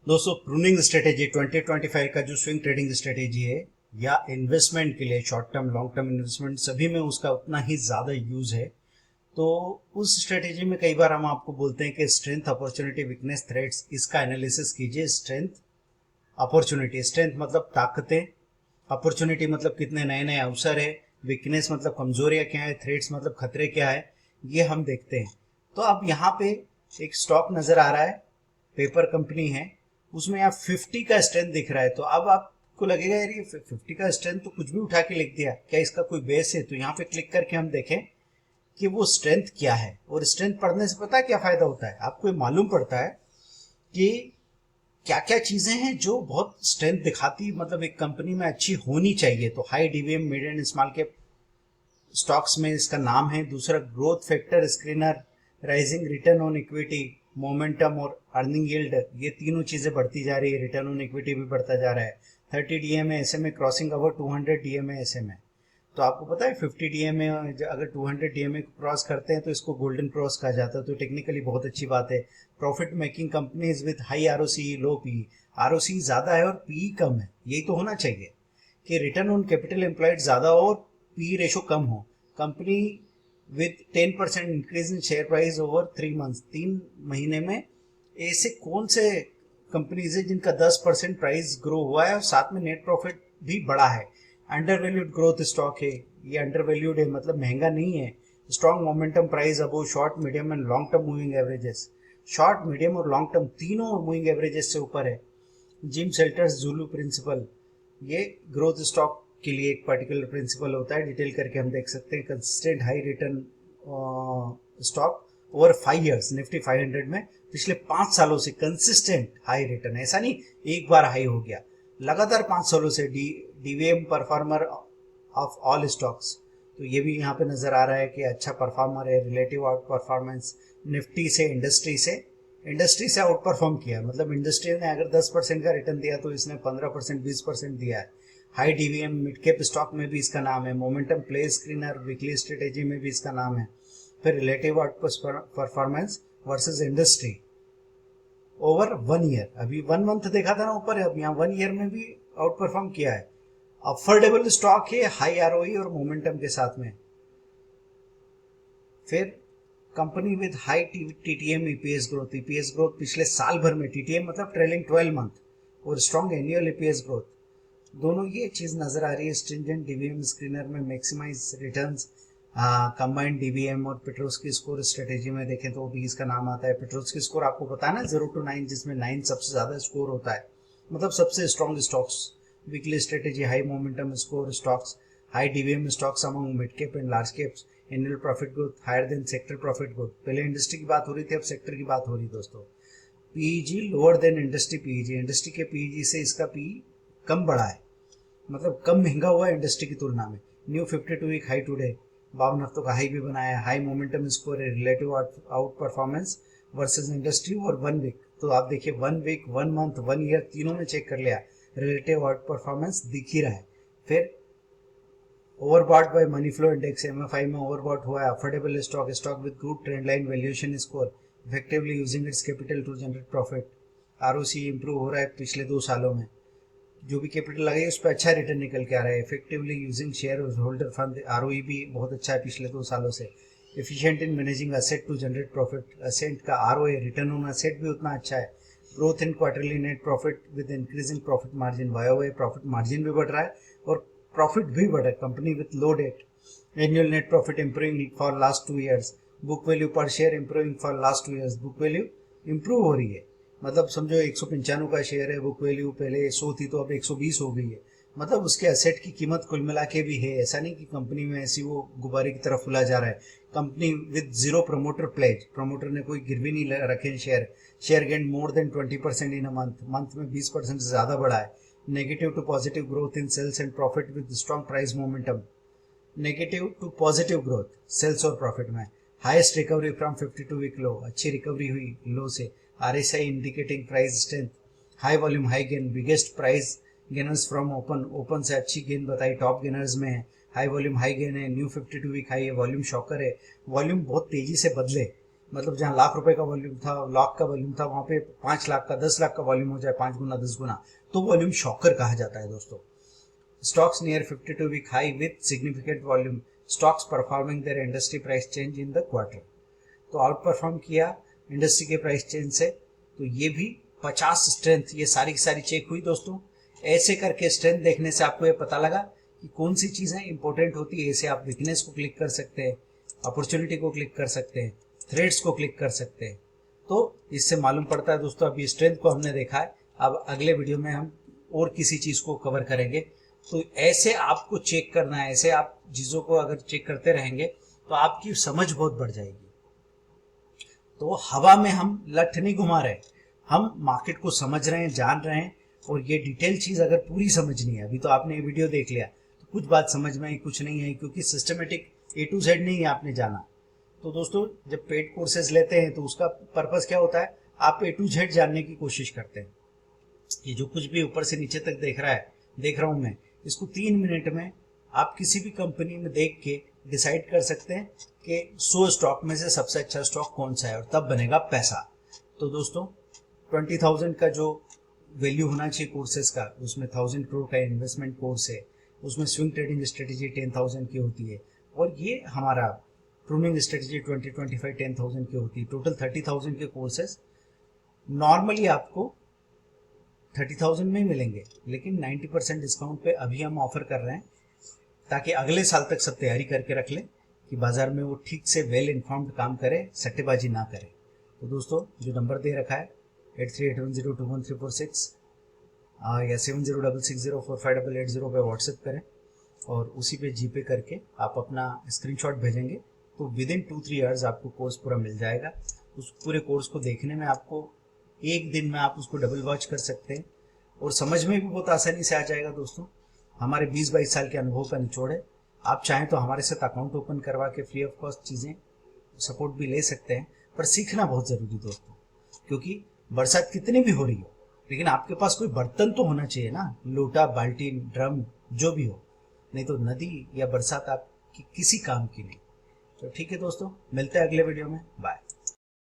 दोस्तों, pruning strategy 2025 का जो स्विंग ट्रेडिंग स्ट्रेटेजी है या इन्वेस्टमेंट के लिए short term long term investment सभी में उसका उतना ही ज़्यादा यूज है। तो उस स्ट्रेटेजी में कई बार हम आपको बोलते हैं कि स्ट्रेंथ अपॉर्चुनिटी वीकनेस थ्रेट्स, इसका एनालिसिस कीजिए। स्ट्रेंथ अपॉर्चुनिटी, स्ट्रेंथ मतलब ताकतें, अपॉर्चुनिटी मतलब कितने नए नए अवसर है, वीकनेस मतलब कमजोरियां क्या है, थ्रेट्स मतलब खतरे क्या है, ये हम देखते हैं। तो अब यहाँ पे एक स्टॉक नजर आ रहा है, पेपर कंपनी है, उसमें आप 50 का स्ट्रेंथ दिख रहा है। तो अब आपको लगेगा यार ये 50 का स्ट्रेंथ तो कुछ भी उठा के लिख दिया, क्या इसका कोई बेस है? तो यहाँ पे क्लिक करके हम देखें कि वो स्ट्रेंथ क्या है। और स्ट्रेंथ पढ़ने से पता है क्या फायदा होता है? आपको ये मालूम पड़ता है कि क्या क्या चीजें हैं जो बहुत स्ट्रेंथ दिखाती, मतलब एक कंपनी में अच्छी होनी चाहिए। तो high DVM, mid and small cap stocks में इसका नाम है। दूसरा, growth factor screener, rising return on equity, momentum और अर्निंग यील्ड, ये तीनों चीजें बढ़ती जा रही है। रिटर्न ऑन इक्विटी भी बढ़ता जा रहा है। 30 डीएमए एसएमए क्रॉसिंग अवर 200 डीएमए एसएमए। तो आपको पता है 50 डीएमए अगर 200 डीएमए क्रॉस करते हैं तो इसको गोल्डन क्रॉस कहा जाता है। तो टेक्निकली बहुत अच्छी बात है। Profit making companies with high ROC, low P. ROC ज्यादा है और पी कम है, यही तो होना चाहिए कि रिटर्न ऑन कैपिटल एम्प्लॉयड ज्यादा हो और पी रेशो कम हो। Company with 10% increase in share price over 3 months, 3 महीने में ऐसे कौन से कंपनीज है जिनका 10% प्राइस ग्रो हुआ है और साथ में नेट प्रॉफिट भी बढ़ा है? अंडर वैल्यूड ग्रोथ स्टॉक है, ये अंडर वैल्यूड है, मतलब महंगा नहीं है। Strong momentum price above short medium and long term moving averages, short medium और लॉन्ग टर्म तीनों मूविंग एवरेजेस से ऊपर है। जिम शेल्टर्स जुलू प्रिंसिपल, ये ग्रोथ स्टॉक के लिए एक पर्टिकुलर प्रिंसिपल होता है, डिटेल करके हम देख सकते हैं। Consistent high return stock over 5 years, Nifty 500 में पिछले 5 सालों से कंसिस्टेंट हाई रिटर्न, ऐसा नहीं एक बार हाई हो गया, लगातार 5 सालों से DVM performer of all stocks. तो ये भी यहाँ पे नजर आ रहा है कि अच्छा परफॉर्मर है। रिलेटिव आउट परफॉर्मेंस निफ्टी से, इंडस्ट्री से आउट परफॉर्म किया, मतलब इंडस्ट्री ने अगर 10% का रिटर्न दिया तो इसने 15% 20% दिया है। High DVM mid cap stock में भी इसका नाम है। Momentum play screener weekly strategy में भी इसका नाम है। फिर relative out performance versus industry over 1 year, अभी 1 मंथ देखा था ना ऊपर, अब यहाँ 1 ईयर में भी आउट परफॉर्म किया है। अफोर्डेबल स्टॉक है, हाई आरओई और मोमेंटम के साथ में। फिर company with high TTM EPS growth, EPS growth पिछले साल भर में, टीटीएम मतलब ट्रेलिंग 12 मंथ, और स्ट्रॉन्ग एनुअल ईपीएस ग्रोथ, दोनों ये चीज नजर आ रही है। स्ट्रिंजेंट डीवीएम स्क्रीनर में मैक्सिमाइज रिटर्न्स, कंबाइंड डीवीएम और पेट्रोस्की स्कोर स्ट्रेटेजी में देखें तो भी इसका नाम आता है। पेट्रोस्की स्कोर आपको पता है ना, 0 to 9, जिसमें 9 सबसे ज्यादा स्कोर होता है, मतलब सबसे strong stocks. Weekly strategy high momentum score stocks, high D V M stocks among mid cap and large caps, annual profit growth higher than sector profit growth. पहले इंडस्ट्री की बात हो रही थी, अब सेक्टर की बात हो रही है दोस्तों। PEG lower than industry PEG, industry के पीईजी से इसका पी कम बढ़ा है, मतलब कम महंगा हुआ है इंडस्ट्री की तुलना में। न्यू 52 वीक हाई टुडे, 52 हफ्तों का हाई भी बनाया है। हाई मोमेंटम स्कोर है, relative out performance versus industry और 1 वीक। तो आप देखिए 1 वीक, 1 मंथ, 1 ईयर तीनों में चेक कर लिया, रिलेटिव आउट परफॉर्मेंस दिख ही रहा है। फिर overbought by money flow index, M F I में ओवरबॉट हुआ है। Affordable stock, stock with good trend line valuation score, effectively using its capital to generate profit. R O C improve हो रहा है पिछले 2 सालों में, जो भी कैपिटल लगाई उस पर अच्छा रिटर्न निकल के आ रहा है। Effectively using share holder fund, R O E भी बहुत अच्छा है पिछले 2 सालों से। Efficient in managing asset to generate profit, asset का आरओए, रिटर्न ऑन असेट भी उतना अच्छा है। Growth in quarterly net profit with increasing profit margin, Y profit margin भी बढ़ रहा है और प्रॉफिट भी बढ़ रहा है। Company with low debt, annual net profit improving for last 2 years, book value per share improving for last 2 years, book value improve हो रही है। मतलब समझो 195 का शेयर है, बुक वैल्यू पहले 100 थी तो अब 120 हो गई है, मतलब उसके एसेट की कीमत कुल मिला के भी है। ऐसा नहीं कि कंपनी में ऐसी वो गुब्बारे की तरफ फुला जा रहा है। Company with zero promoter pledge, promoter ने कोई गिरवी नहीं रखे share gain more than 20% in a month, month में 20% से ज्यादा बढ़ा है। Negative to positive growth in sales and profit with strong price momentum, negative to positive growth sales और प्रॉफिट में। Highest recovery from 52 week low, अच्छी recovery हुई low से। RSI indicating price strength, high volume high gain, biggest price gainers from open, open से अच्छी gain बताई, top gainers में है। हाई वॉल्यूम हाई गेन है, न्यू 52 वीक हाई है, वॉल्यूम शॉकर है, वॉल्यूम बहुत तेजी से बदले, मतलब जहाँ लाख रुपए का वॉल्यूम था, लाख का वॉल्यूम था, वहां पे 5 लाख का 10 लाख का वॉल्यूम हो जाए, 5 गुना 10 गुना, तो वॉल्यूम शॉकर कहा जाता है दोस्तों। Stocks near 52 week high with significant volume, stocks performing their industry price change in the quarter. तो आउट परफॉर्म किया इंडस्ट्री के प्राइस चेंज से, तो ये भी 50 स्ट्रेंथ, ये सारी की सारी चेक हुई दोस्तों। ऐसे करके स्ट्रेंथ देखने से आपको ये पता लगा कि कौन सी चीजें इंपॉर्टेंट होती है। ऐसे आप वीकनेस को क्लिक कर सकते हैं, अपॉर्चुनिटी को क्लिक कर सकते हैं, थ्रेड्स को क्लिक कर सकते हैं। तो इससे मालूम पड़ता है दोस्तों, अभी स्ट्रेंथ को हमने देखा है, अब अगले वीडियो में हम और किसी चीज को कवर करेंगे। तो ऐसे आपको चेक करना है, ऐसे आप चीजों को अगर चेक करते रहेंगे तो आपकी समझ बहुत बढ़ जाएगी। तो हवा में हम लठ नहीं घुमा रहे, हम मार्केट को समझ रहे हैं, जान रहे हैं। और ये डिटेल चीज अगर पूरी समझनी है, अभी तो आपने ये वीडियो देख लिया तो कुछ बात समझ में आई, कुछ नहीं आई, क्योंकि सिस्टमेटिक A to Z नहीं है आपने जाना। तो दोस्तों जब पेड कोर्सेज लेते हैं तो उसका पर्पस क्या होता है, आप A to Z जानने की कोशिश करते हैं। ये जो कुछ भी ऊपर से नीचे तक देख रहा हूं मैं, इसको 3 मिनट में आप किसी भी कंपनी में देख के डिसाइड कर सकते हैं कि 100 स्टॉक में से सबसे अच्छा स्टॉक कौन सा है, और तब बनेगा पैसा। तो दोस्तों 20,000 का जो वैल्यू होना चाहिए कोर्सेज का, उसमें 1000 करोड़ का इन्वेस्टमेंट कोर्स है, उसमें स्विंग ट्रेडिंग स्ट्रेटेजी 10,000 की होती है, और ये हमारा प्रूनिंग स्ट्रेटेजी 2025 10,000 की होती है। टोटल 30,000 के कोर्सेज नॉर्मली आपको 30,000 में ही मिलेंगे, लेकिन 90% डिस्काउंट पे अभी हम ऑफर कर रहे हैं, ताकि अगले साल तक सब तैयारी करके रख लें कि बाजार में वो ठीक से वेल इन्फॉर्म्ड काम करे, सट्टेबाजी ना करे। तो दोस्तों जो नंबर दे रखा है 8381021346 या 7066045880 पे व्हाट्सएप करें, और उसी पे जीपे करके आप अपना स्क्रीनशॉट भेजेंगे तो विद इन 2-3 आवर्स आपको कोर्स पूरा मिल जाएगा। उस पूरे कोर्स को देखने में आपको एक दिन में आप उसको डबल वॉच कर सकते हैं, और समझ में भी बहुत आसानी से आ जाएगा दोस्तों। हमारे 20-22 साल के अनुभव का निचोड़ है। आप चाहें तो हमारे साथ अकाउंट ओपन करवा के फ्री ऑफ कॉस्ट चीज़ें सपोर्ट भी ले सकते हैं, पर सीखना बहुत ज़रूरी दोस्तों, क्योंकि बरसात कितनी भी हो रही हो, लेकिन आपके पास कोई बर्तन तो होना चाहिए ना, लोटा, बाल्टी, ड्रम, जो भी हो, नहीं तो नदी या बरसात आपकी किसी काम की नहीं। तो ठीक है दोस्तों, मिलते हैं अगले वीडियो में, बाय।